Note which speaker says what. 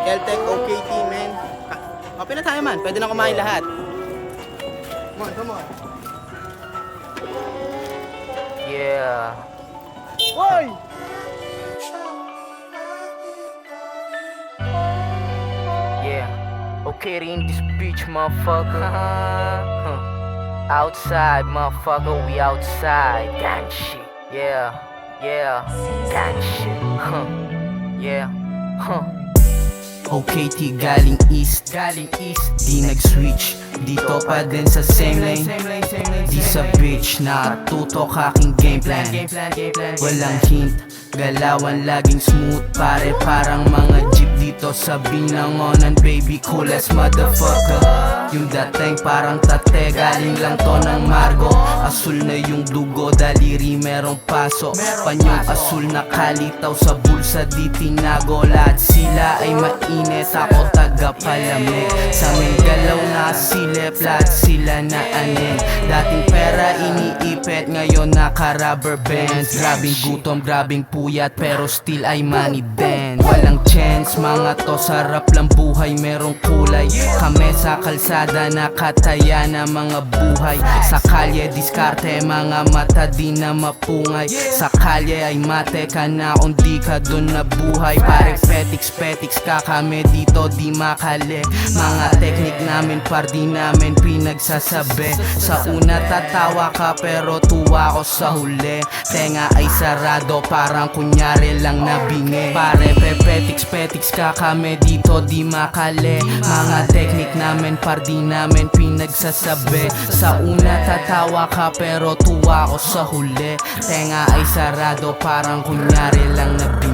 Speaker 1: Keltec, OKT, men. Open na tayo, man. Pwede na kumain lahat. Come on.
Speaker 2: Yeah.
Speaker 1: Hoy!
Speaker 2: Yeah. Okay, in this bitch, motherfucker. Outside, motherfucker, we outside. Gang shit. Yeah. Gang shit. Yeah.
Speaker 1: OKT galing east, di nag-switch. Dito pa din sa same lane. Di sa bitch, nakatutok aking game plan. Walang hint, galawan laging smooth. Pare parang mga jeep dito sa binangonan. Baby cool as motherfucker. Yung dating parang tate, galing lang to ng Margo. Asul na yung dugo, daliri merong paso. Panyong asul na kalitaw sa bulsa di tinago. Lahat sila ay mainit, ako taga-palamig. Sa aming galaw na silip, lahat sila na aning. Dating pera iniipit, ngayon naka-rubber bands. Grabing gutom, grabing puyat, pero still ay money din. Walang chance, mga to sarap lang buhay, merong kulay. Kami sa kalsada, nakataya na mga buhay. Sa kalye, diskarte, mga mata di na mapungay. Sa kalye ay mate ka na kung di ka dun nabuhay. Pare petiks ka kami dito di makali. Mga teknik namin par di namin pinagsasabi. Sa una tatawa ka pero tuwa ko sa huli. Tenga ay sarado parang kunyari lang nabingi. Pare petiks ka kami dito di makali. Mga teknik namin par di namin pinagsasabi. Sa una tatawa ka pero tuwa ko sa huli. Tenga ay sarado parang kunyari lang nabingi.